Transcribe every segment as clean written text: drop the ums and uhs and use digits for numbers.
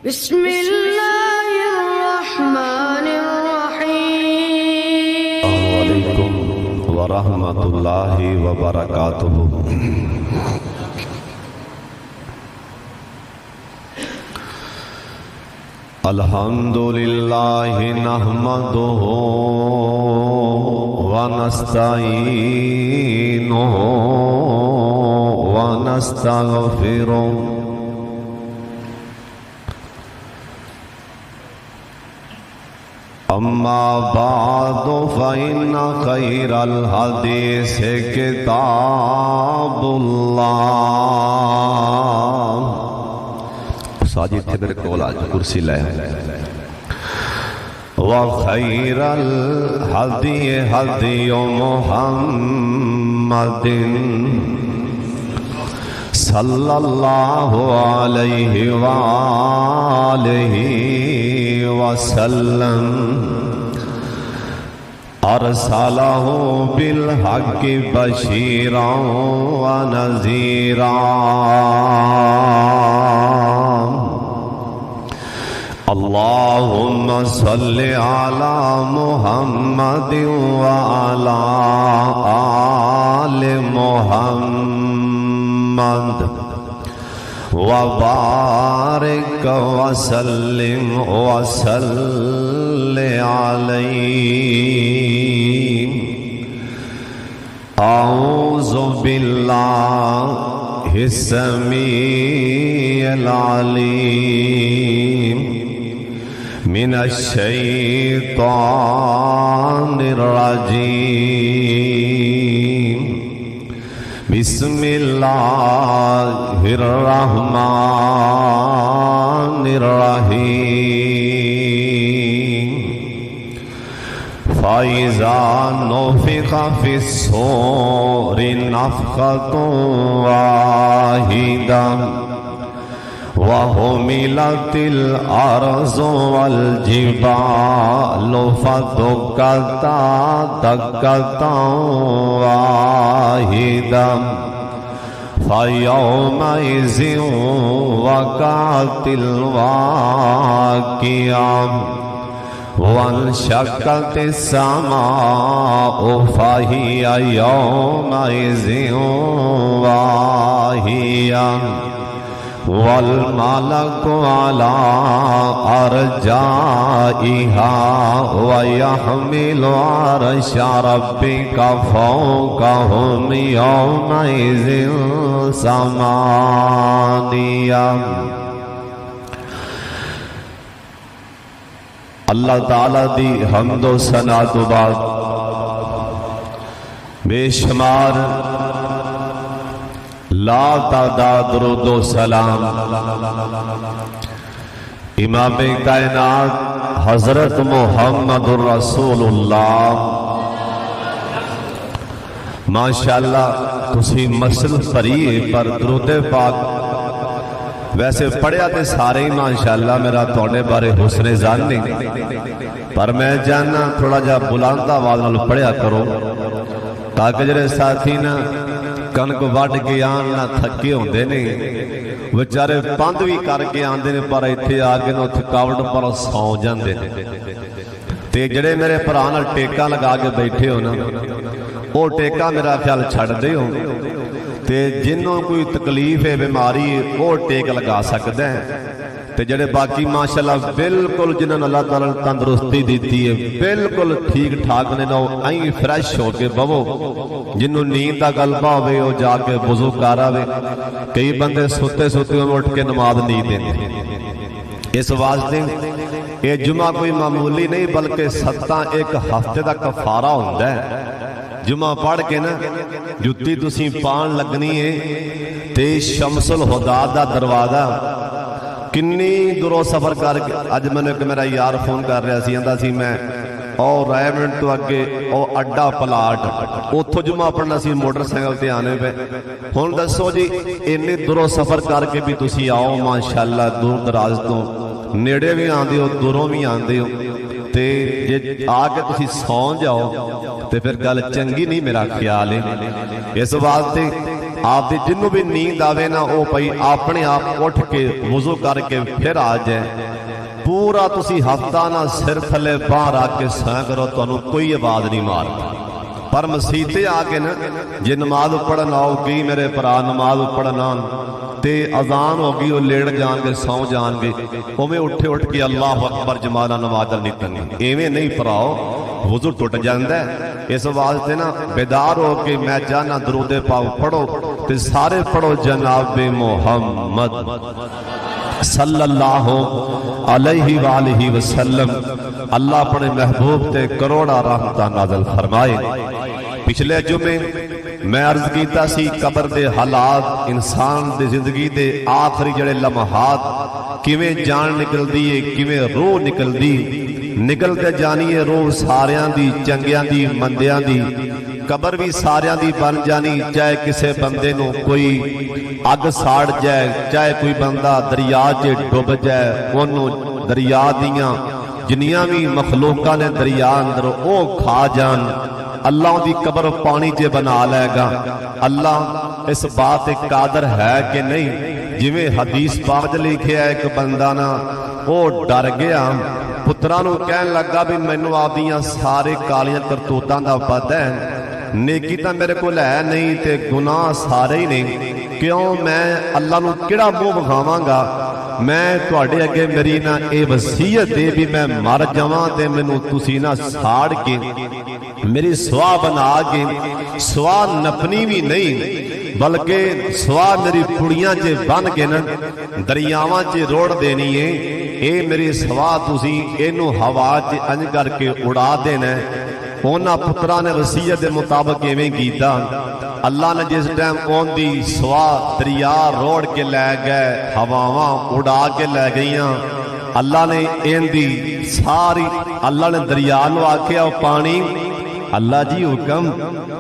بسم اللہ الرحمن الرحیم السلام علیکم ورحمۃ اللہ وبرکاتہ۔ الحمد للہ نحمدہ ونستعینہ ونستغفرہ اما بعد فإن خیر الحدیث کتاب اللہ۔ ساجد تھے میرے کول آج کرسی لے۔ وخیر الحدی حدی محمد صلی اللہ علیہ وآلہ وسلم، ارسلہ بالحق بشیرا ونذیرا۔ اللہم صل علی محمد وعلی آل محمد وبارک وسلم وصل علیہ۔ اعوذ باللہ السمیع العلیم من الشیطان الرجیم۔ بسم اللہ الرحمن الرحیم۔ فَإِذَا نُفِخَ فِي الصُّورِ نَفْخَةٌ وَاحِدَةٌ وَحُمِلَتِ الْأَرْضُ وَالْجِبَالُ فَدُكَّتَا دَكَّةً وَاحِدَةً فَيَوْمَئِذٍ وَقَعَتِ الْوَاقِعَةُ وَانشَقَّتِ السَّمَاءُ فَهِيَ يَوْمَئِذٍ وَاهِيَةٌ وَالْمَلَكُ عَلَىٰ أَرْجَائِهَا وَيَحْمِلُ عَرْشَ رَبِّكَ فَوْقَهُمْ يَوْمَئِذٍ ثَمَانِيَةٌ۔ اللہ تعالیٰ دی حمد و ثنا تو بعد بے شمار لا تعداد درود و سلام امام کائنات حضرت محمد الرسول اللہ۔ ماشاءاللہ تسی مسل پڑھیے پر درود پاک ویسے پڑھیا تے سارے ہی ماشاءاللہ میرا توڑے بارے حسن ظن نہیں، پر میں جاننا تھوڑا جا بلند آواز نال پڑھیا کرو تاکہ جڑے ساتھی نا کنک وڈ کے آن نہ تھکے ہوندے نے، بیچارے پند بھی کر کے آندے نے پر ایتھے آ کے نہ تھکاوٹ پر سو جاندے نے۔ تے جڑے میرے بھرا نال ٹیکا لگا کے بیٹھے ہو نا او ٹیکا میرا خیال چھڈ دے ہو، تے جنوں کوئی تکلیف ہے بیماری ہے وہ ٹیک لگا سکتا ہے، تے جڑے باقی ماشاءاللہ بالکل جنہوں نے اللہ تعالیٰ تندرستی دیتی ہے بالکل ٹھیک ٹھاک نے نہ آئیں فریش ہو کے بہو، جنہوں نیند دا غلبہ ہوئے وہ جا کے وضو کر آوے۔ کئی بندے سوتے سوتے اٹھ کے نماز نہیں دیتے۔ اس واسطے یہ جمعہ کوئی معمولی نہیں بلکہ 7 ایک ہفتے دا کفارہ ہوتا ہے۔ جمعہ پڑھ کے نا جتی تسی پان لگنی ہے تے شمس الہدا دا دروازہ کنی دوروں سفر کر کے اج میں نے کہ میرا یار فون کر رہا سی آندا سی میں اور رائمنڈ تو اگے اور اڈا پلاٹ اتھوں جمعہ پڑھنا سی موٹر سائیکل تے آنے پہ۔ ہن دسو جی انی دوروں سفر کر کے بھی تسی آؤ ماشاءاللہ دور دراز تو نیڑے بھی آندے ہو دوروں بھی آندے ہو، تے جے آ کے تسی سو جاؤ تے پھر گل چنگی نہیں میرا خیال ہے۔ اس واسطے آپ دی جنوں بھی نیند آوے نا او پئی اپنے آپ اٹھ کے وضو کر کے پھر آ جائے پورا تسی ہفتہ نہ سر تھلے باہر آ کے سائیں کرو تو کوئی آواز نہیں مارتا پر مسیتے آ کے نا جے نماز پڑھنا ہوگی میرے پرا نماز پڑھنا تے اذان ہوگی وہ لیڑ جان گے سو جان گے اوویں اٹھے اٹھ کے اللہ اکبر جمالا نماز نہیں کرنی ایویں نہیں پڑھاؤ وضو ٹوٹ جاندا ہے اس واسطے نا بیدار ہو کے میں جانا درود پاک پڑھو تے سارے پڑھو جناب محمد صلی اللہ علیہ وآلہ وسلم اللہ اپنے محبوب تے کروڑا رحمتاں نازل فرمائے پچھلے جمعے میں عرض کیتا سی قبر دے حالات انسان دے زندگی دے آخری جڑے لمحات کیویں جان نکل دیئے کیویں روح نکل دی نکلتے جانیے روح ساریاں دی چنگیاں دی مندیاں دی قبر بھی ساریاں دی بن جانی چاہے کسے بندے نو کوئی اگ ساڑ جائے چاہے کوئی بندہ دریا چے ڈوب جائے انہوں دریا دیاں جنیاں بھی مخلوقاں نے دریا اندر او کھا جان اللہ دی قبر پانی چے بنا لے گا اللہ اس بات قادر ہے کہ نہیں جویں حدیث پاک لکھیا ہے ایک بندہ نا او ڈر گیا پترانو کہن لگا بھی مینوں آپدیاں سارے کالیاں کرتوتاں دا پتہ ہے نیکی تا میرے کو ہے نہیں تے گناہ سارے ہی نہیں کیوں میں اللہ نو کیڑا منہ بکھاواں گا میں تواڈے اگے میری نا اے وصیت دے بھی میں مر جاواں تے مینوں تسی نا ساڑ کے میری سوا بنا کے سوا نپنی بھی نہیں بلکہ سوا میری پڑیاں چے بن کے نا دریاواں چے روڑ دینی ہے اے میری سوا تسی اینو ہوا چے انج کر کے اڑا دینا ہے اونا پترہ نے وصیت دے مطابق ایویں کیتا اللہ نے جس ٹائم اون دی سوا دریا روڑ کے لے گئے ہواواں اڑا کے لے گئیاں اللہ نے این دی ساری اللہ نے دریا نو آکھیا پانی اللہ جی حکم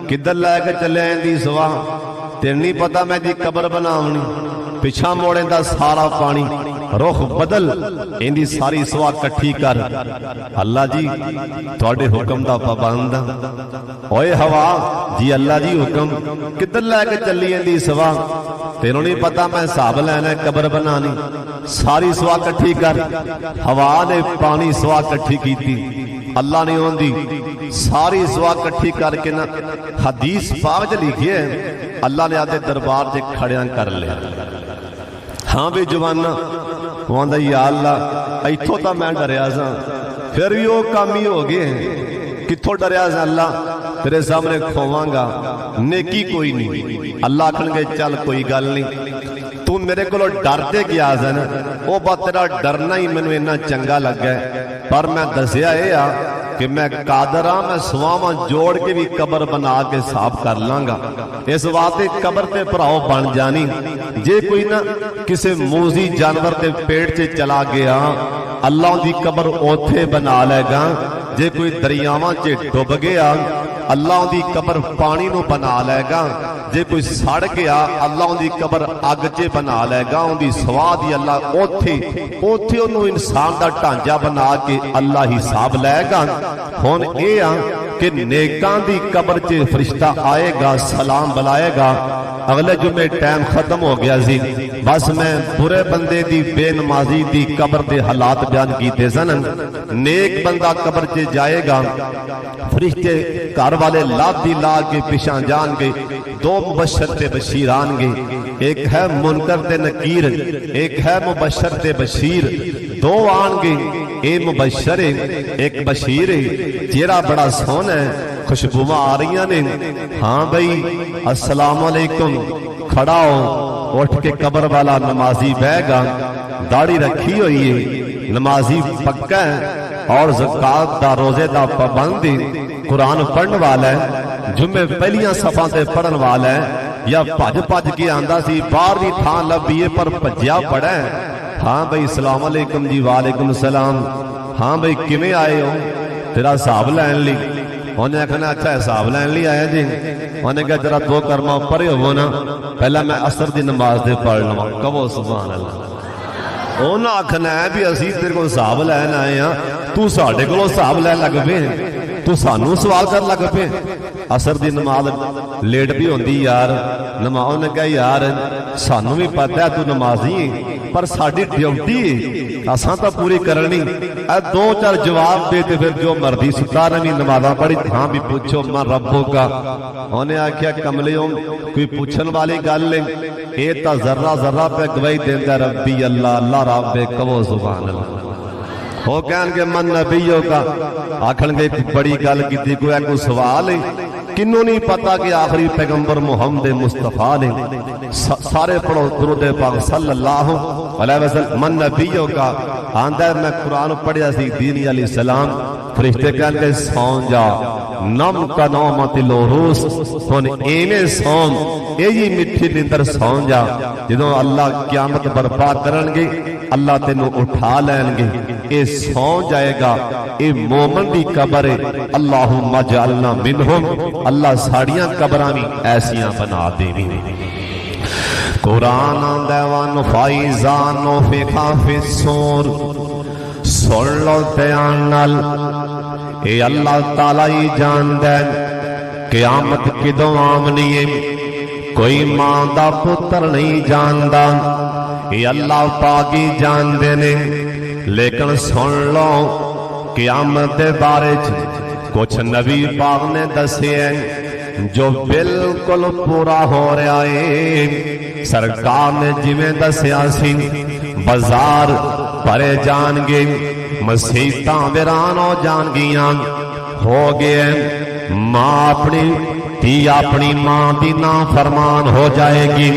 کدھر لے کے چلے این دی سوا تیرے نہیں پتا میں دی قبر بناونی پچھا موڑے دا سارا پانی رخ بدل ان دی ساری سوا کٹھی کر اللہ جی تواڈے حکم دا پابند اوئے ہوا جی اللہ جی حکم کدھر لے کے چلی ان دی سوا تینوں نہیں پتا میں حساب لینا ہے قبر بنانی ساری سوا کٹھی کر ہوا نے پانی سوا کٹھی کیتی اللہ نے ان دی ساری سوا کٹھی کر کے نا حدیث پاک لکھی ہے اللہ نے آدھے دربار سے کھڑیاں کر لے ہاں بھی جوانا وہاں یا اللہ ایتھوں تا میں ڈریا سا پھر بھی وہ کام ہی ہو گئے ہیں کتھوں ڈریا سا اللہ تیرے سامنے کھواں گا نیکی کوئی نہیں اللہ کھن گے چل کوئی گل نہیں تو میرے کو ڈرتے کیا سا نا وہ بات تیرا ڈرنا ہی میں اتنا چنگا لگ گیا پر میں دسیا یہ کہ میں قادر ہاں میں سواواں جوڑ کے بھی قبر بنا کے صاف کر لانگا اس واقعے قبر تے پراؤ بن جانی جے کوئی نہ کسے موزی جانور تے پیٹ چے چلا گیا اللہ دی قبر اوتھے بنا لے گا جے کوئی دریاواں چے ڈوب گیا اللہ دی قبر پانی نو بنا لے گا جے کوئی سڑ گیا اللہ دی قبر اگ چے بنا لے گا ان دی سوا دی اللہ اوتھے انہوں انسان دا ڈھانچہ بنا کے اللہ حساب لے گا ہن اے آ کہ نیکاں دی قبر چے فرشتہ آئے گا سلام بلائے گا اگلے جمعے ٹائم ختم ہو گیا سی بس میں برے بندے دی بے نمازی دی قبر دے حالات بیان کیتے سن نیک بندہ قبر چے جائے گا فرشتے گھر والے لاد دی لا کے پیشان جان گے دو مبشر تے بشیر آن گے ایک ہے منکر تے نکیر ایک ہے مبشر تے بشیر دو آن گے اے مبشر ایک بشیر چہرہ بڑا سونا ہے خوشبوواں آ رہی نے ہاں بھائی السلام علیکم کھڑا ہو اٹھ کے قبر والا نمازی بہ گا داڑھی رکھی ہوئی ہے نمازی پکا ہے اور زکات دا روزے دا پابند قرآن پڑھن والا ہے جمعے پہلیاں صفحاں تے پڑھن والا ہے یا بھج کے آندا سی باہر دی تھان لبیے پر بھجیا پڑا ہے ہاں بھائی السلام علیکم جی وعلیکم السلام ہاں بھائی کیویں آئے ہو تیرا حساب لین لی انہیں کہنا اچھا حساب لین لی آیا جی انہیں کہا ذرا دو کرما پڑھے ہو نا پہلا میں عصر دی نماز دے پڑھ لواں کہو سبحان اللہ انہیں آکھنا ہے بھی اسی تیرے کو حساب لین آئے ہاں تو ساڈے کولوں حساب لین لگ پئے تو سانو سوال کر لگ پے اثر دی نماز لیٹ بھی ہوندی یار نماز نے کہا یار سانو بھی پتہ ہے تو نمازی ہے پر ساڈی ڈیوٹی ہے اساں تا پوری کرنی اے دو چار جواب دے تے پھر جو مرضی 17ویں نمازاں پڑھی ہاں بھی پوچھو من ربو کا انہیں آکھیا کملیوں کوئی پوچھن والی گل ہے اے تا ذرہ ذرہ پہ گواہی دیندا ربی اللہ اللہ رب کہو سبحان اللہ وہ کہن گے من نبیوں کا آکھن گے بڑی گل کیتی کوئی سوال ہے کنوں نہیں پتا کہ آخری پیغمبر محمد مصطفیٰ نے سارے پڑھو درود پاک صلی اللہ علیہ وسلم من نبیوں کا آندہ ہے میں قرآن پڑھیا سی دینی علیہ السلام فرشتے کہن گے سون جا نم کا نومت لوروس کون ایمیں سون ایجی مٹھی نندر سون جا جنہوں اللہ قیامت برپا کرن گے اللہ تینوں اٹھا لین گے اے سون جائے گا اے مومن دی قبر ہے اللہم جعلنا منہم اللہ ساڑیاں قبرانی ایسیاں بنا دے بھی قرآن دیوان فائزان و فقاف السور سن لو دیانل اے اللہ تعالی جان دے قیامت کی دوامنی ہے کوئی ماں دا پتر نہیں جاندہ اے اللہ پاکی جان دینے لیکن سن لو قیامت دے بارے کچھ نبی پاک نے دسے ہیں جو بالکل پورا ہو رہا ہے سرکار نے جویں دسیا سی بازار پرے جان گے مسیحتاں ویران ہو جان گیاں ہو گئے ماں اپنی تھی اپنی ماں دی نافرمان ہو جائے گی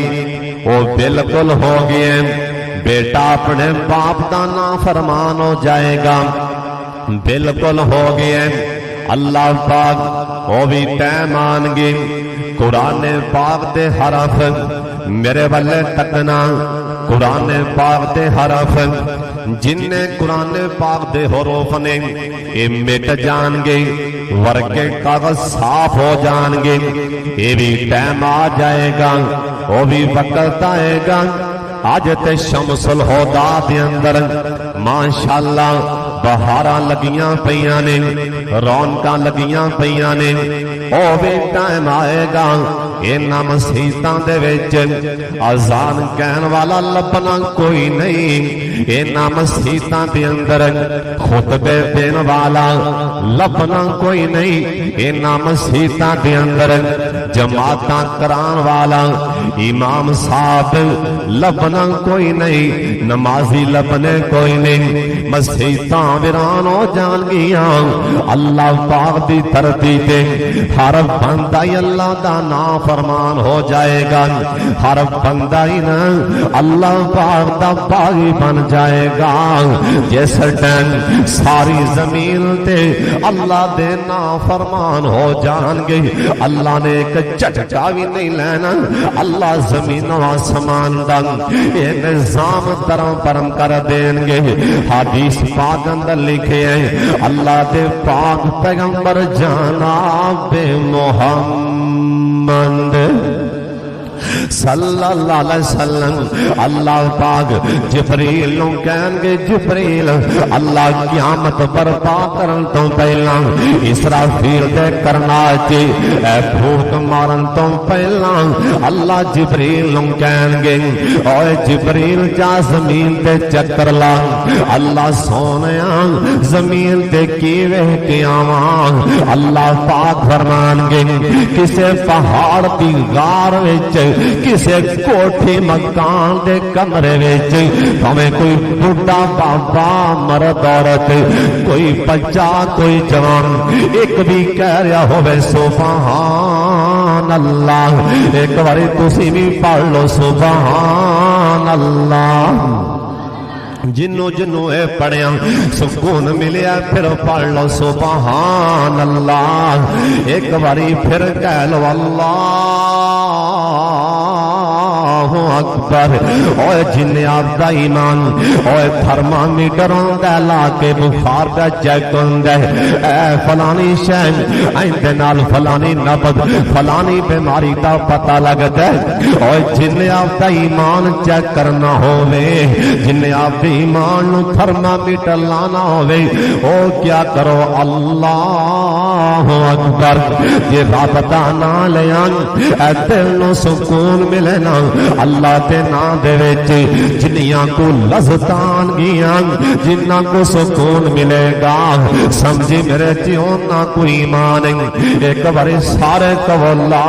وہ بالکل ہو گئے بیٹا اپنے باپ دا نافرمان ہو جائے گا بالکل ہو گئے اللہ پاک وہ بھی مان گے قرآن پاک دے حرف میرے والے تکنا قرآن پاک دے حرف جن نے قرآن پاک دے حروف نے یہ مٹ جان گے ورگے کاغذ صاف ہو جان گے یہ بھی ٹائم آ جائے گا وہ بھی وقت آئے گا آج تے شمس الہدا دے اندر ماشاءاللہ بہاراں لگیاں پیاں نے رونقاں لگیاں پیاں نے او بھی ٹائم آئے گا انہاں مسیتاں دے وچ اذان کہن والا لبنا کوئی نہیں انہاں مسیتاں دے اندر خطبے دین والا لبنا کوئی نہیں انہاں مسیتاں دے اندر جماعتاں کران والا امام صاحب لبنا کوئی نہیں نمازی لبنے کوئی نہیں مسیتاں ویران ہو جان گیاں اللہ پاک دی دھرتی تے ہر بندہ اللہ دا نام فرمان ہو جائے گا ہر بندہ ہی نا اللہ پاک دا باغی بن جائے گا جس ٹائم ساری زمین تے اللہ دے نام فرمان ہو جان گے اللہ نے ایک جھٹکا بھی نہیں لینا اللہ زمین و آسمان دا یہ نظام درم پرم کر دیں گے حدیث پاک اندر لکھے ہیں اللہ دے پاک پیغمبر جناب محمد صلی اللہ علیہ وسلم اللہ پاک جبریل نوں کہن گے جبریل اللہ قیامت برپا کرن تو پہلا اسرافیل دے کرنا چے اے بھوک مارن تو پہلا اللہ جبریل نوں کہن گے اوے جبریل جا زمین تے چکر لا اللہ سونیا زمین تے کیویں کے آواں اللہ پاک فرمان گے کسے پہاڑ دی غار وچ کسے کوٹھی مکان دے کمرے وچ ہمیں کوئی بڑھا بابا مرد عورت کوئی بچہ کوئی جوان ایک بھی کہہ رہا ہوے سبحان اللہ ایک باری تسی بھی پڑھ لو سبحان اللہ جنوں جنوں اے پڑھیاں سکون ملیا پھر پڑھ لو سبحان اللہ ایک باری پھر کہہ لو اللہ اکبر اوے جن آپ دا ایمان اوے تھرمامیٹر ہوندا لا کے بخار دا چیک ہوندا اے فلانی شے ایندے نال فلانی نبض فلانی بیماری دا پتہ لگدا ہے اوے جن آپ دا ایمان چیک کرنا ہووے جن آپ دے ایمان نو تھرمامیٹر لانا ہووے او کیا کرو اللہ اکبر یہ رابطہ نہ لیاں اے دل نو سکون ملے نا اللہ دے نام دے وچ جنیاں کو لذتان گیاں جنہ کو سکون ملے گا سمجھی میرے جیوں نہ کوئی ایمان ایک بار سارے کو لا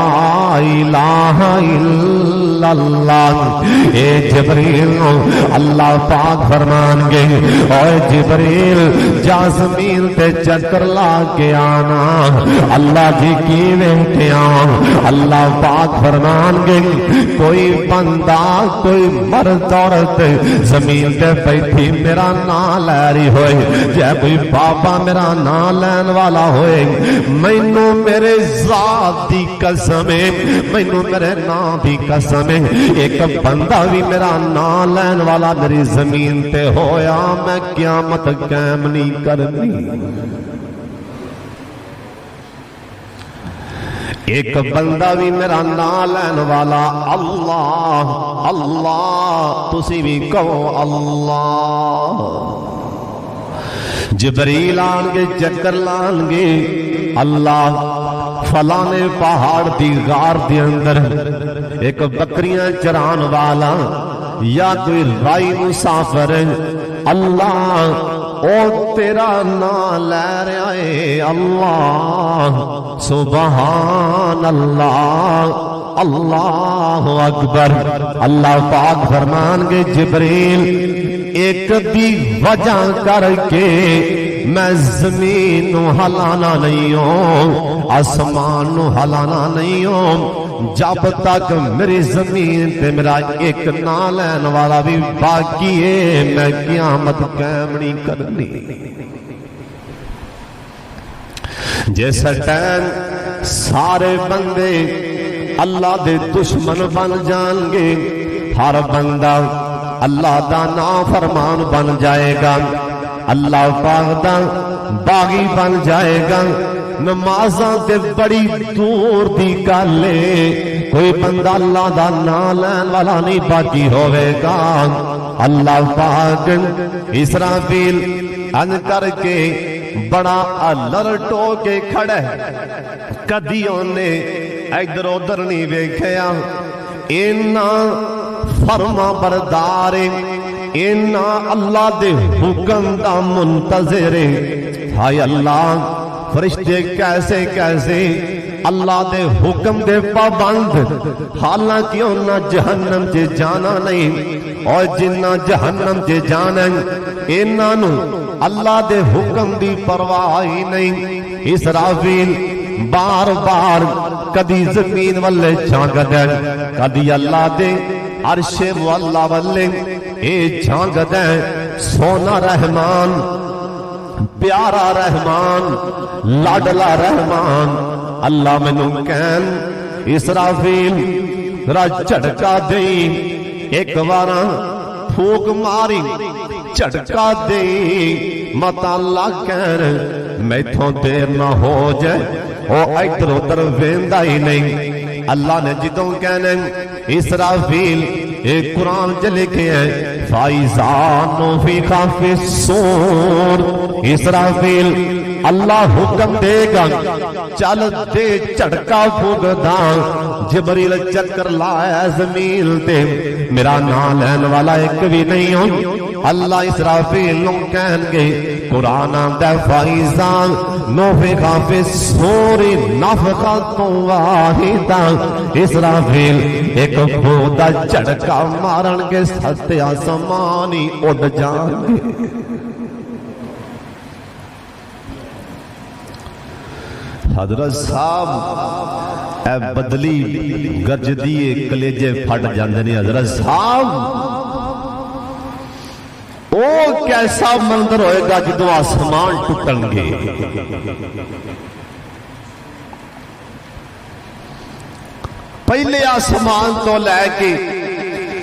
الہ الا اللہ اے جبریل اللہ پاک فرمان گے اوے جبریل جا زمین تے چکر لا کے آنا اللہ جی کی ویٹیا اللہ پاک فرمان گے کوئی بندہ کوئی مرد عورت زمین تے بیٹھی میرا نام لے رہی ہوئے جے کوئی بابا میرا نام لین والا ہوئے مینوں میرے ذات دی قسم ہے مینوں میرے نام دی قسم ہے ایک بندہ بھی میرا نام لین والا میری زمین تے ہویا میں قیامت قائم نہیں کرنی ایک بندہ بھی میرا نام لین والا اللہ اللہ تسی بھی کہو اللہ جبریل آن گے چکر لان گے اللہ فلانے پہاڑ دی غار دی اندر ایک بکریاں چران والا یا کوئی رائی مسافر اللہ او تیرا نام لے رہا ہے اللہ سبحان اللہ اللہ اکبر اللہ پاک فرمان گے جبریل ایک دی وجہ کر کے میں زمین نو ہلانا نہیں ہوں آسمان نو ہلانا نہیں ہوں جب تک میری زمین تے میرا ایک نام لین والا بھی باقی ہے میں قیامت قائم نہیں کرنی جیسا ٹائم سارے بندے اللہ دے دشمن بن جان گے ہر بندہ اللہ دا نافرمان بن جائے گا اللہ پاک دا باغی بن جائے گا نمازاں تے بڑی دور دی گلے کوئی بندہ اللہ دا نام لین والا نہیں باقی ہوئے گا اللہ پاک اسرافیل ان کر کے بڑا الرٹ ہو کے کھڑے کدیوں نے ادھر ادھر نہیں ویکھیا اینا فرما بردار اینا اللہ دے حکم دا منتظر ہائے اللہ فرشتے کیسے کیسے اللہ دے حکم دے پابند حالانکہ انہاں جہنم چے جانا نہیں اور جنہ جہنم چے جانا انہاں نو اللہ دے حکم دی پرواہ ہی نہیں اسرافیل بار بار کدی زمین والے جھانک دیں کدی اللہ دے عرش واللہ والے اے جھانک دیں سونا رحمان پیارا رحمان لاڈلا رحمان اللہ منو کہن اسرافیل را جھڑکا دیں ایک بارا پھوک ماری جھڑکا دیں مت اللہ کہن میں تھوں دیر نہ ہو جائے او ادھر ادھر ویندا ہی نہیں اللہ نے جدوں کہنے اسرافیل ایک قرآن چ لکھے ہیں فَإِذَا نُفِخَ فِي الصُّورِ اسرافیل اللہ حکم دے گا چل دے جھڑکا پھونک داں جبریل چکر لایا زمین تے میرا نام لین والا ایک بھی نہیں ہوں اللہ اسرافیل نو کہن گے قرآن آندہ فَإِذَا نُفِخَ فِي الصُّورِ نَفْخَةٌ وَاحِدَةٌ اسرافیل ایک بودا جھڑکا مارن کے ستے آسمانی اڑ جان گے حضرت صاحب اے بدلی گرج دیئے کلیجے پھٹ جاندنی حضرت صاحب او کیسا منظر ہوئے گا جدو آسمان ٹوٹن گے پہلے آسمان تو لے کے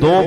2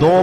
2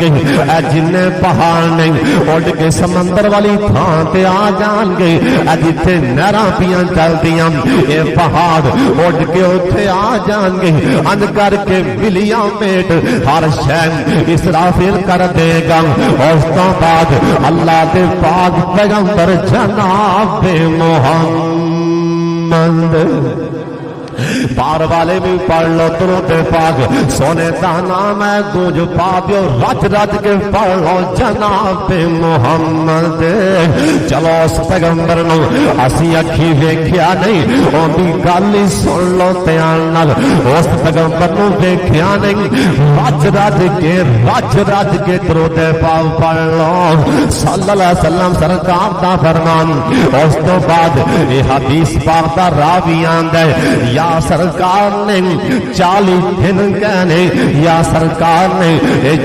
گے اے جن پہاڑ نہیں اڑ کے سمندر والی تھان تے آ جان گے اے جتھے نہراں پیاں چلدیاں اے پہاڑ اڑ کے اوتھے آ جان گے ان کر کے ملیاں میٹ ہر شے اسرافیل کر دے گا اس تو بعد اللہ دے پاک پیغمبر جناب محمد بار والے بھی پڑھ لو درود پاک سونے دا نام ہے گونج پا دیو رج رج کے پڑھ لو جناب محمد چلو اس پیغمبر نو اسی اکھی ویکھیا نہیں اون دی گل ہی سن لو دھیان نال اس پیغمبر نو ویکھیا نہیں رج رج کے درود پاک پڑھ لو صلی اللہ علیہ وسلم سرکار دا فرمان اس تو بعد یہ حدیث پاک دا راوی آندا ہے یا سرکار نے 40 دن کہنے یا سرکار نے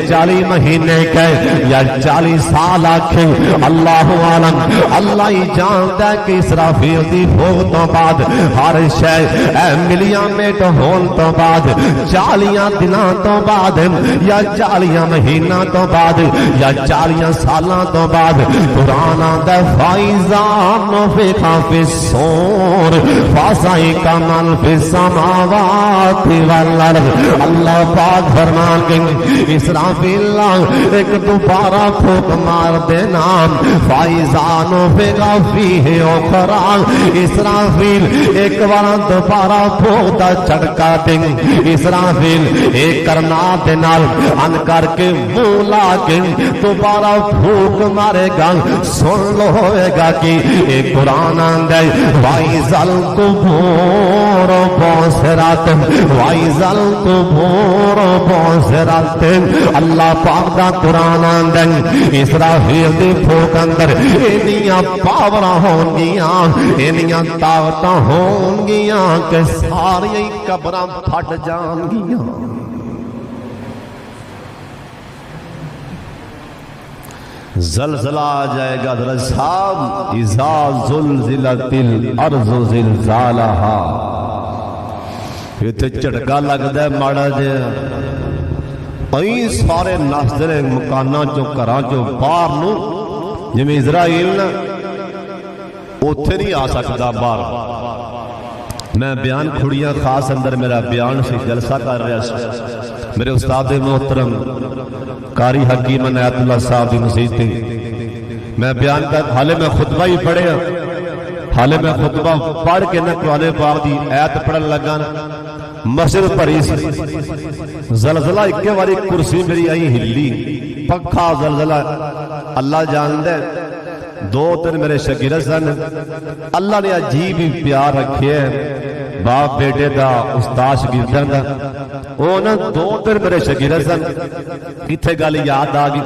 40 مہینے کہے یا 40 سال آکھے اللہ عالم اللہ ہی جانتا ہے کہ اسرافیل دی فوت تو بعد ہر شے اے ملیاں میٹ ہون تو بعد 40 دناں تو بعد یا 40 مہینہ تو بعد یا 40 سالاں تو بعد قرآن آندا فائزان نفخ فی الصور فصعق من فی السماوات والارض اللہ پاک فرمان کے اسرافیل ایک دوبارہ پھونک مار دینا فائزان نفخ فیہ اخری اسرافیل ایک بار دوبارہ پھونک دا چھڑکا دیں اسرافیل ایک کرنا دینال ان کر کے مولا کے دوبارہ پھونک مارے گا سن لو ہوئے گا کہ ایک قرآن آندے وائزل قبور بوسرات وائزل قبور بوسرات اللہ پاک دا قرآن آندے اسرافیل دی پھوک اندر انیاں پاوراں ہون گیاں انیاں طاقتاں ہون گیاں کہ ساری قبراں پھٹ جان گیاں زلزلہ آ جائے گا درج صاحب اذا زلزلت الارض زلزالہا یہ تے جھٹکا لگدا ہے ماڑا جہا کئی سارے نسدے مکاناں چوں گھراں چوں باہر نو جویں اسرائیل نا اوتھے نہیں آ سکدا باہر میں بیان کھڑیاں خاص اندر میرا بیان سے جلسہ کر رہا سی میرے استاد محترم قاری حکیم عنایت اللہ صاحب دی مسجد تھی میں بیان کر حالے میں خطبہ ہی پڑھیا حالے میں خطبہ پڑھ کے نہ قرآن پاک دی آیت پڑھن لگا مسجد بھری زلزلہ اکے واری کرسی میری آئی ہلی پکھا زلزلہ اللہ جاندے 2-3 میرے شاگرد سن اللہ نے عجیب ہی پیار رکھے باپ بیٹے دا استاد شاگرداں دا وہ نا 2-3 میرے شاگرد سن کتھے گل یاد آ گئی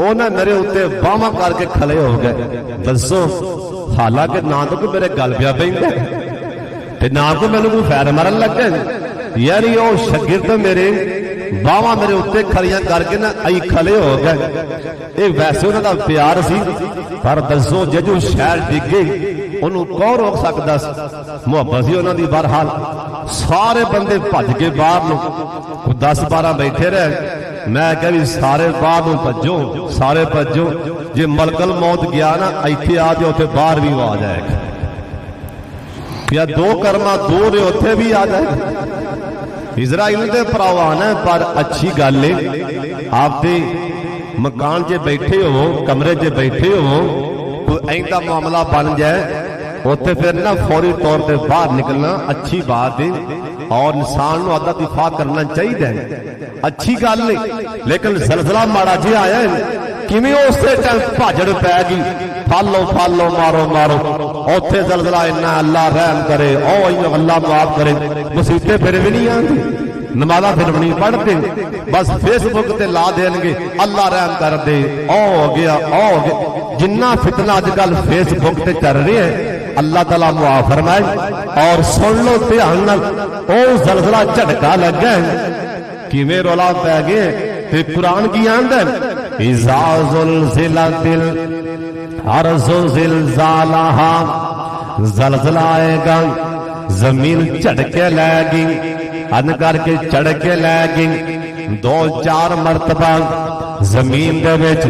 وہ نا میرے اوتے باہماں کر کے کھڑے ہو گئے دسو حالانکہ نہ تو کوئی میرے گل پیا پیندا تے نہ کوئی مینوں کوئی خیر مرن لگ گئے یعنی وہ شاگرد میرے باواں میرے اوتے کھڑیاں کر کے نا ائی کھڑے ہو گئے اے ویسے انہاں دا پیار سی پر دسو جو شہر ڈگ گئی انہوں کون روک سکتا محبت سی انہاں دی بہرحال سارے بندے بھج کے باہر نو 10-12 بیٹھے رہے میں کہ بھی سارے باہر نو بھجو سارے بھجو جے ملک الموت گیا نا ایتھے آ جاؤ تے باہر بھی آ جائے گا یا 2 کرما دور اوتھے بھی آ جائے گا اسرائیل دے پراوان ہے پر اچھی گل ہے آپ دے مکان جے بیٹھے ہو کمرے جے بیٹھے ہو کوئی ایندا معاملہ بن جائے ہوتے پھر نہ فوری طور پہ باہر نکلنا اچھی بات ہے اور انسان نو آدھا دفاع کرنا چاہیے اچھی گل نہیں لیکن زلزلہ ماڑا جی آیا ہے کیویں اسے ٹائم بھاجڑ پے گئی پھالو مارو اوتھے زلزلہ اتنا اللہ رحم کرے او اللہ معاف کرے مصیبتیں پھر بھی نہیں آندی نمازاں پھر نہیں پڑھتے بس فیس بک تے لا دین گے اللہ رحم کر دے او ہو گیا جنہ فتنہ اج کل فیس بک تے چل رہے ہیں اللہ تعالیٰ معاف فرمائے اور سن لو دھیان نال او زلزلہ جھٹکا لگ گیا کیویں رولا پے گئے تے قرآن کی آندا ہے اذا زلزلت الارض زلزالہا زلزلہ آئے گا زمین جھٹکے لے گی ان کر کے چڑھ کے لے گی دو چار مرتبہ زمین دے وچ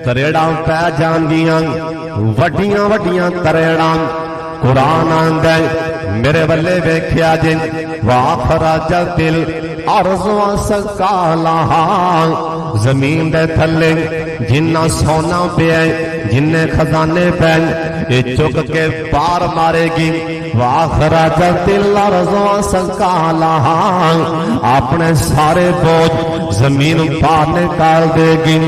تریڑاں پہ جانگیاں وڈیاں وڈیاں تریڑاں قرآن آندے میرے ولے ویکھیا جن وَأَخْرَجَتِ الْأَرْضُ أَثْقَالَهَا زمین دے تھلے جنہ سونا پہ جنہ خزانے پہ یہ چک کے پار مارے گی وَأَخْرَجَتِ الْأَرْضُ أَثْقَالَهَا اپنے سارے بوجھ زمین پار نکال دے گی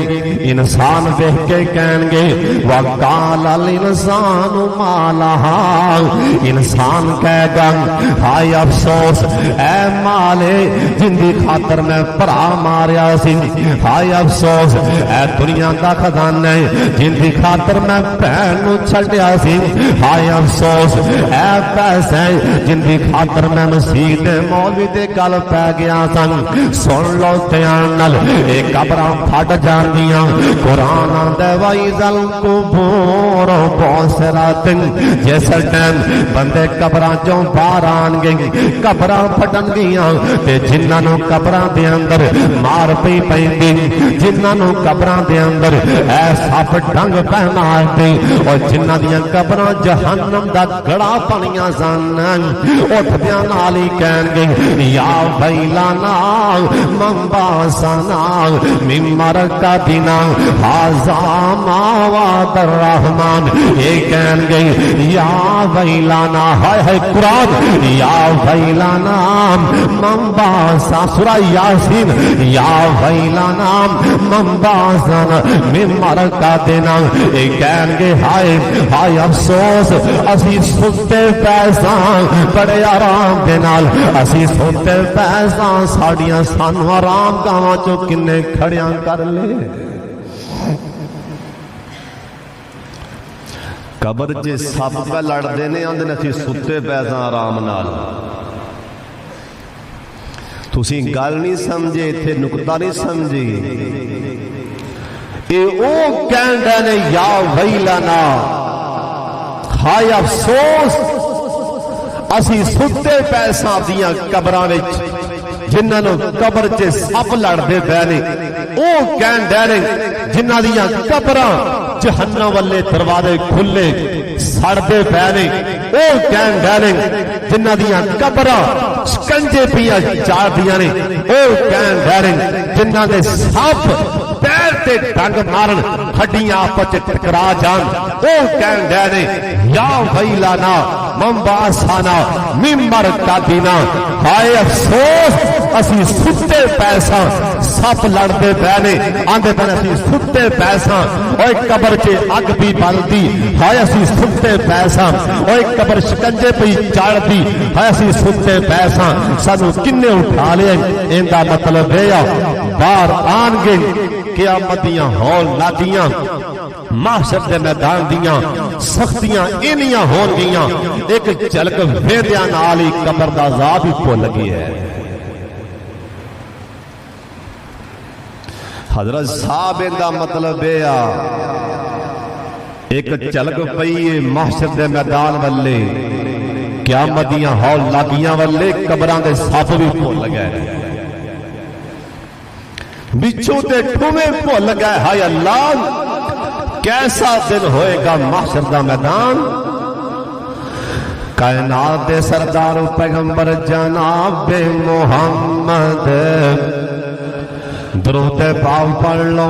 انسان دیکھ کے کہیں گے وَقَالَ الْإِنسَانُ مَا لَهَا انسان کہے گا ہائے افسوس اے مالے جن دی خاطر میں پرا ماریا سی ہائے افسوس اے دنیا دا خزانہ جن دی خاطر میں بہن نو چھڈیا سی ہائے افسوس اے پیسے جن دی خاطر میں مسیح دے مولوی دے گل پہ گیا سن سن لو دھیان نال اے قبراں پھٹ جاندیاں قرآن آندا وَإِذَا الْقُبُورُ بُعْثِرَتْ جس ٹائم بندے قبراں چوں باہر آن گے قبراں پھٹن گیاں تے جنہاں نوں قبراں دے اندر مار پئی پیندی جنہاں نوں قبراں دے اندر اے سپ ڈنگ پہنا دے اور جنہاں دیاں قبراں جہنم دا گڑا پنیاں سن اٹھدیاں نال ہی کہن گے یا ویلانا من باسنا من مرقدنا ھذا ما وعد الرحمن یہ کہن گے یا ویلانا ہائے ہائے قرآن یا ویلانا من باسا سورہ یاسین یا ویلانا من باسنا من مرقدنا یہ کہن گے ہائے ہائے افسوس اسی ستے پیساں بڑے آرام دے نال اسی ستے پیساں ساڑیاں سانو آرام گاواں چو کنے کھڑیاں کر لے قبر جے سپ پہ لڑ دینے آندے نسی ستے پیساں آرام نال تسی گل نہیں سمجھے تھے نکتہ نہیں سمجھے اے او کہندے نے یا ویلنا ہائے افسوس اسی ستے پیساں دیاں قبراں وچ جنہاں نوں قبر چ سپ لڑدے پے نے او کہندے نے جنہاں دیاں قبراں جہنم والے دروازے کھلے سڑدے پے نے او کہندے نے جنہاں دیاں قبراں شکنجے پیاں چاڑدیاں نے او کہندے نے جنہاں دے سپ پیر تے ڈنگ مارن ہڈیاں آپس ٹکرا جان او کہندے نے یا ویلانا من باسانا من مرقدنا ہائے افسوس اسی ستے پیساں سپ لڑدے پے نے آندے پے اسی ستے پیساں اوے قبر چ اگ بھی بلدی ہائے اسی ستے پیساں اوے قبر شکنجے پئی چاڑدی ہائے اسی ستے پیساں سانو کنے اٹھا لے ایندا مطلب اے باہر آن گے قیامت دیاں ہول لگیاں محشر دے میدان دیاں سختیاں انیاں ہون گیاں ایک جھلک ویندیاں نال ہی قبر دا عذاب ہی بھول گئی ہے حضرت صاحب دا مطلب ہے ایک جھلک پئی محشر دے میدان والے قیامت دیاں ہول لگیاں والے قبراں دے سپ بھی بھول گئے بچھو تے ٹھویں بھول گئے ہائے اللہ کیسا دن ہوئے گا محشر دا میدان کائنات دے سردار پیغمبر جناب محمد درود پاک پڑھ لو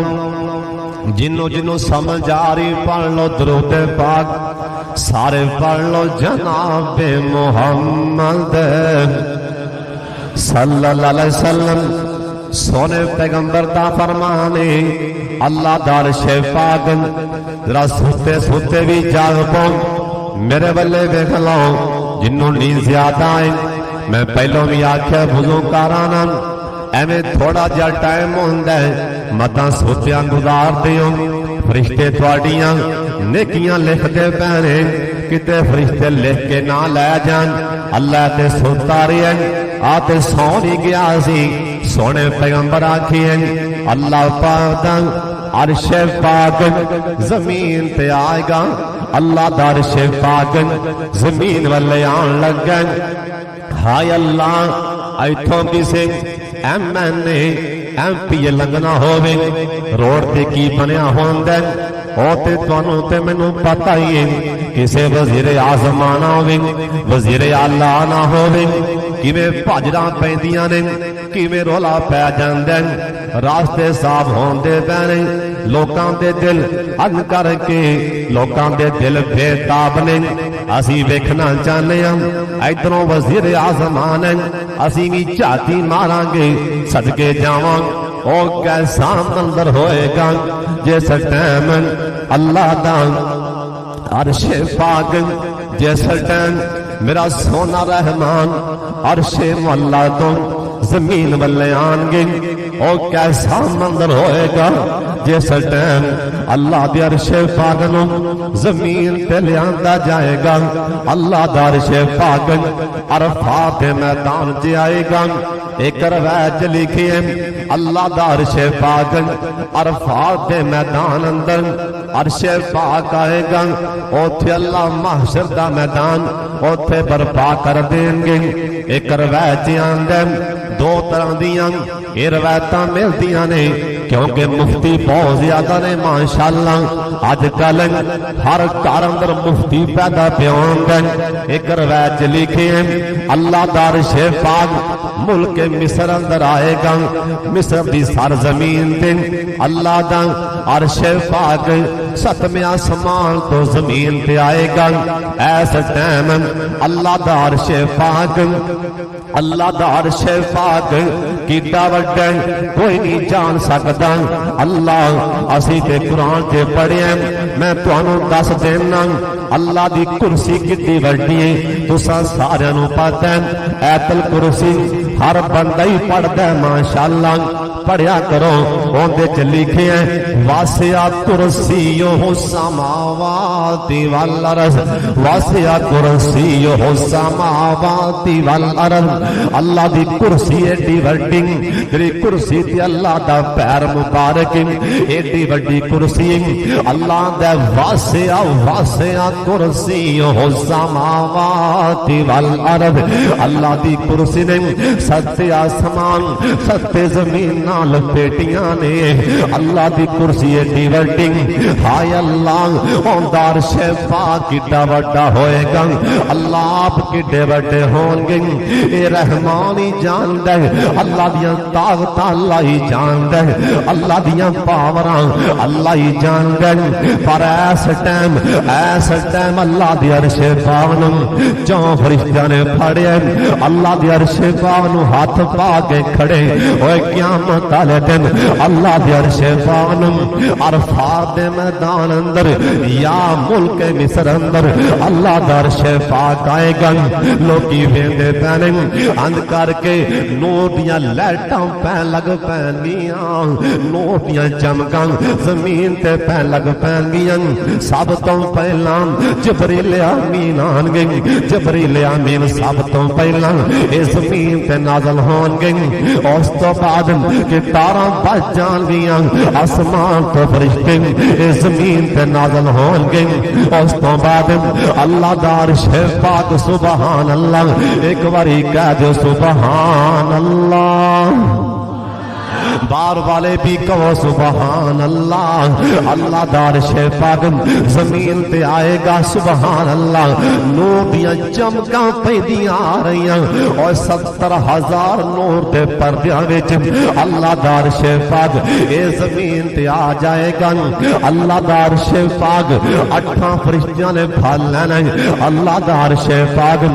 جنوں جنوں سمجھ آ رہی پڑھ لو درود پاک سارے پڑھ لو جناب محمد صلی اللہ علیہ وسلم سونے پیغمبر دا فرمانے اللہ دار شفاق ذرا سوتے سوتے بھی جاگ پاؤں میرے بلے دیکھ لو جنوں نیند زیادہ آئیں میں پہلوں بھی آکھیا بھوزوں کارانا ایویں تھوڑا جا ٹائم ہوندہ ہے متاں سوتیاں گزار دیوں فرشتے تواڈیاں نیکیاں لکھ دے پہنے کتے فرشتے لکھ کے نہ لے جان اللہ تے سوتا رہے آتے سونی گیا سی سونے پیغمبر آکھیں اللہ پاک عرش پاک زمین تے آئے گا اللہ دا عرش پاک زمین والے آن لگ گئے ہائے اللہ ایتھوں کسے ایم این اے MP ਲੰਘਣਾ ਹੋਵੇ ਰੋਡ ਤੇ ਕੀ ਬਣਿਆ ਹੁੰਦਾ ਉਹ ਤੇ ਤੁਹਾਨੂੰ ਤੇ ਮੈਨੂੰ ਪਤਾ ਹੀ ਹੈ ਕਿਸੇ ਵਜ਼ੀਰ ਆਜ਼ਮ ਨਾ ਹੋਵੇ ਵਜ਼ੀਰ ਆਲਾ ਨਾ ਹੋਵੇ ਕਿਵੇਂ ਭਾਜੜਾਂ ਪੈਂਦੀਆਂ ਨੇ ਕਿਵੇਂ ਰੋਲਾ ਪੈ ਜਾਂਦਾ ਰਾਸਤੇ ਸਾਫ਼ ਹੁੰਦੇ ਪਏ ਨੇ ਲੋਕਾਂ ਦੇ ਦਿਲ ਅੱਗ ਕਰਕੇ ਲੋਕਾਂ ਦੇ ਦਿਲ ਬੇਤਾਬ ਨੇ ਅਸੀਂ ਵੇਖਣਾ ਚਾਹੁੰਦੇ ਹਾਂ ਇਧਰੋਂ ਵਜ਼ੀਰ ਆਜ਼ਮ ਨੇ ਅਸੀਂ ਵੀ ਝਾਤੀ ਮਾਰਾਂਗੇ ਸਦਕੇ ਜਾਵਾਂ ਉਹ ਕੈਸਾ ਮੰਜ਼ਰ ਹੋਏਗਾ ਜਿਸ ਟਾਈਮ ਅੱਲਾਹ ਦਾ ਅਰਸ਼ ਪਾਕ ਜਿਸ ਟਾਈਮ ਮੇਰਾ ਸੋਨਾ ਰਹਿਮਾਨ ਅਰਸ਼ ਮੁਅੱਲਾ ਤੋਂ ਜ਼ਮੀਨ ਵੱਲੇ ਆਣਗੇ ਉਹ ਕੈਸਾ ਮੰਜ਼ਰ ਹੋਏਗਾ ਜਿਸ ਟਾਈਮ ਅੱਲਾਹ ਦੇ ਅਰਸ਼ ਪਾਕ ਨੂੰ ਜ਼ਮੀਨ ਤੇ ਲਿਆਂਦਾ ਜਾਏਗਾ ਅੱਲਾਹ ਦਾ ਅਰਸ਼ ਪਾਕ ਅਰਫਾਤ ਦੇ ਮੈਦਾਨ 'ਚ ਆਏਗਾ ایک روایت لکھی ہے اللہ دا عرش پاک عرفات دے میدان اندر عرش پاک آئے گا اوتھے اللہ محشر دا میدان اوتھے برپا کر دیں گے ایک روایت آندے دو طرح دیاں یہ روایتاں ملدیاں نے کیونکہ مفتی بہت زیادہ نے ماشاءاللہ آج کل ہر گھر اندر مفتی پیدا پیاندے ایک روایت لکھی ہے اللہ دا عرش پاک ملک مصر اندر آئے گا مصر دی سرزمین تے اللہ دا عرش پاک ستویں آسمان تو زمین تے آئے گا ایسا ٹائم اللہ دا عرش پاک اللہ دا عرش پاک کیتا وڈا کوئی نہیں جان سکتا اللہ اسی تے قرآن تے پڑھے میں تانوں دس دینا اللہ دی کرسی کتنی وڈی ہے تساں سارے نوں پتہ ہے ایت الکرسی ہر بندہ ہی پڑھتا ہے ماشاءاللہ پڑھیا کرو اندے چ لکھے ہیں واسع کرسیہ السماوات والارض واسع کرسیہ السماوات والارض اللہ دی کرسی ایڈی وڈی تیری کرسی تے اللہ دا پیر مبارک ایڈی وڈی کرسی اللہ دا واسع واسع کرسیہ السماوات والارض اللہ دی کرسی نے ستے آسمان ستے زمین نال لپیٹیاں نے اللہ دی کرسی ایڈی وڈی ہائے اللہ اون دا عرش پاک کیڈا وڈا ہوئے گا اللہ آپ کیڈے وڈے ہون گے اے رحمان ہی جاندا ہے اللہ دیاں طاقتاں اللہ ہی جاندا ہے اللہ دیاں پاوراں اللہ ہی جاندا ہے پر ایس ٹائم اللہ دی عرش پاک نوں جو فرشتیاں نے پھڑیا اللہ دی عرش پاک نوں ہاتھ پا کے کھڑے اوے قیامت والے دن اللہ دے عرش پاک نوں عرفات دے میدان اندر یا ملک مصر اندر اللہ دا عرش پاک آئے گا لوکی ویندے پے اند کر کے نور دیاں لائٹاں پہ لگ پینگیاں نور دیاں چمکاں زمین تے پہ لگ پینگیاں سب تو پہلاں جبریل امین آن گے جبریل امین سب تو پہلاں اس زمین تے نازل ہون گے اس تو بعد کہ تاراں بچ جان گیاں آسمان تو فرشتے اس زمین تے نازل ہون گے اس تو بعد اللہ دا عرش پاک سبحان اللہ ایک باری کہہ دو سبحان اللہ بار والے بھی کہو سبحان اللہ اللہ دا عرش پاک زمین تے آئے گا سبحان اللہ نور دیاں چمکاں پیندیاں آ رہیاں اور 70,000 نور دے پردیاں وچ اللہ دا عرش پاک اے زمین تے آ جائے گا اللہ دا عرش پاک 8 فرشتیاں نے پھال لینا اللہ دا عرش پاک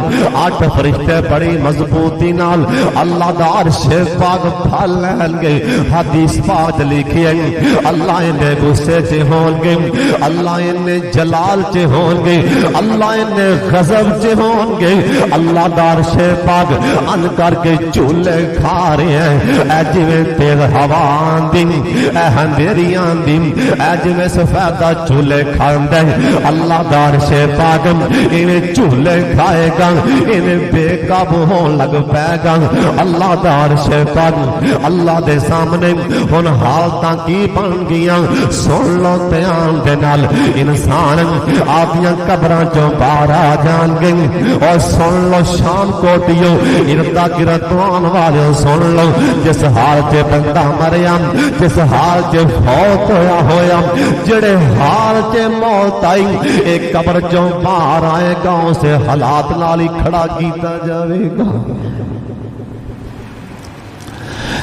8 فرشتے بڑی مضبوطی نال اللہ دا عرش پاک پھال لین گے حدیث پاک لکھی ہے اللہ انہیں غصے سے ہون گے اللہ انہیں جلال سے ہون گے اللہ انہیں غضب سے ہون گے اللہ دا عرش پاک ان کر کے چولے کھا رہے ہیں اے جویں تیز ہوا آندی اے اندھیری آندی اے جویں سفیدہ چولے کھاندے اللہ دا عرش پاک انہیں چولے کھائے گا انہیں بے قابو ہون لگ پائے گا اللہ دا عرش پاک اللہ دے سامنے سامنے ہن حالتاں کی بن گئیاں سن لو دھیان دے نال انسان آپیاں قبراں چوں باہر آ جان گے اور سن لو شام کوٹیو اردا گردوان والے سن لو جس حال چ بندہ مریا جس حال چ فوت ہویا جڑے حال چ موت آئی اے قبر چوں باہر آئے گا اسے حالات نال ہی کھڑا کیتا جاوے گا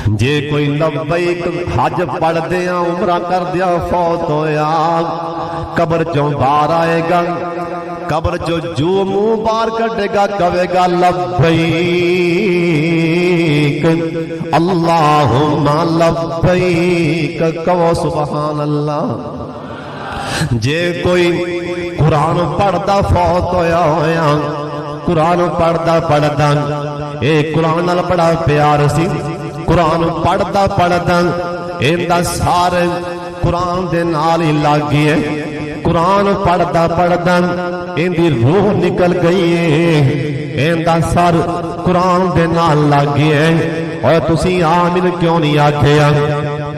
جے کوئی لبیک حج پڑھ دیا عمرہ کر دیا فوت ہویا قبر چوں باہر آئے گا قبر جو منہ باہر کٹے گا کہے گا لبیک اللہم لبیک کہو سبحان اللہ جے کوئی قرآن پڑھدا فوت ہویا قرآن پڑھدا اے قرآن نال بڑا پیار سی قرآن پڑھدا ایندا سارے قرآن دے نال ہی لگ گئے قرآن پڑھدا ایندی روح نکل گئی ایندا سر قرآن دے نال لگ گئے اور تسی آمین کیوں نہیں آکھیا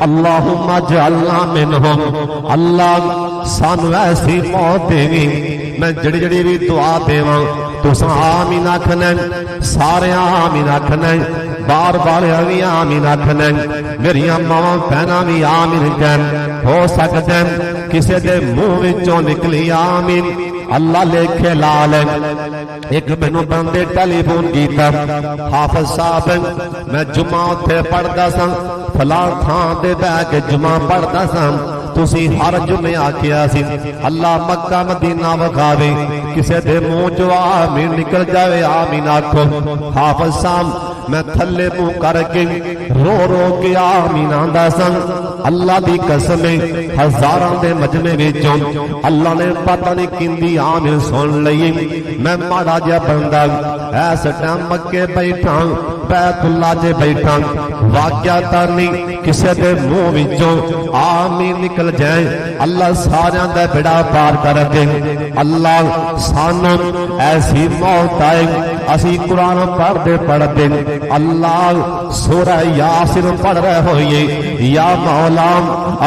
اللہم اجعلنا منہم اللہ سانو ایسی موت دیوی میں جڑی جڑی بھی دعا دیواں تساں آمین آکھنا سارے آمین آکھنا بار بار بھی آمین آکھنا میری ماں بہنا بھی آمین کہن ہو سکتا ہے کسی دے منہ وچوں نکلی آمین اللہ لکھے لال ایک مینوں بندے ٹیلی فون کیتا حافظ صاحب میں جمعہ تے پڑھدا سا فلاں تھاں تے بیٹھ کے جمعہ پڑھدا سا تسی ہر جمعے آکھیا سی اللہ مکہ مدینہ وکھاوے کسے دے منہ چوں آمین نکل جاوے آمین آکھو حافظ صاحب میں تھلے منہ کر کے رو رو کے آمین آندا سا اللہ دی قسم ہزاراں دے مجمع وچوں اللہ نے پتہ نہیں کیندی آمین سن لئی میں ماڑا جا بندہ ایس ٹائم مکے بیٹھا بیت اللہ جے بیٹھا واقعہ تا نہیں کسے دے منہ وچوں آمین نکل جائے اللہ ساریاں دا بیڑا پار کر دے اللہ سانوں ایسی موت آئے اسی قرآن پڑھ دے اللہ سورہ یاسین پڑھ رہے ہوئے یا مولا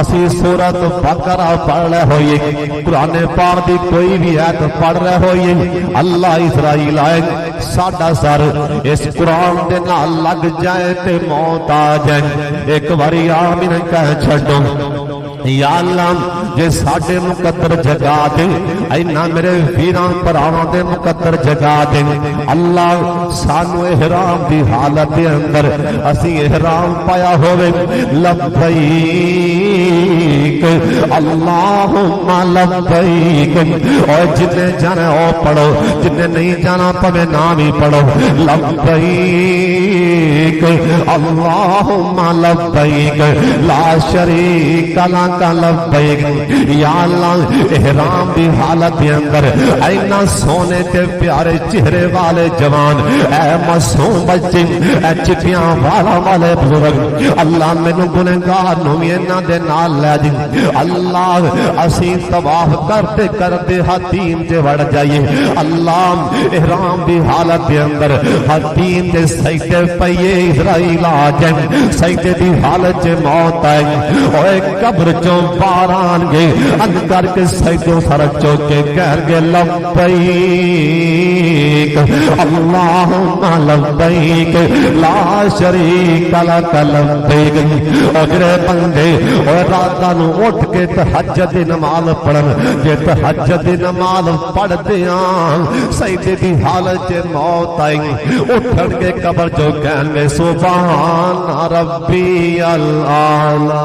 اسی سورۃ بقرہ پڑھ رہے ہوئے قرآن پاک دی کوئی بھی آیت پڑھ رہے ہوئے اللہ اسرائیل آئے ساڈا سر اس قرآن دے نال لگ جائے تے موت آ جائے ایک باری آمین کہہ چھڈو یا اللہ جے ساڈے مقدر جگا دے اینا میرے ویراں پراواں دے مقدر جگا دے اللہ سانو احرام دی حالت دے اندر اسی احرام پایا ہوئے لبیک اللہم لبیک اور جنہیں جانا او پڑھو جنہیں نہیں جانا پوے نام ہی پڑھو لبیک اللہم لبیک لا شریک لک لبیک یا اللہ احرام دی حالت کے اندر اینا سونے تے پیارے چہرے والے جوان اے معصوم بچے اے چٹیاں والا والے بزرگ اللہ مینوں گنہگار نوں وی انہاں دے نال لے جی اللہ اسی طواف کرتے کرتے حتیم تے وڑ جائیے اللہ احرام دی حالت کے اندر حتیم تے سجدے پئیے اسرائیل آ جائیں سجدے دی حالت چ موت آئے اوے قبر چوں باران گے اندر کے سجدوں سر چوکے کہہ گے لبیک اللہم لبیک لا شریک لک لبیک اگرے بندے اور راتاں نو اٹھ کے تہجد دی نماز پڑھن جے تہجد دی نماز پڑھ دیاں سجدے دی حالت چ موت آئی اٹھن کے قبر چوں کہن گے سبحان ربی الاعلی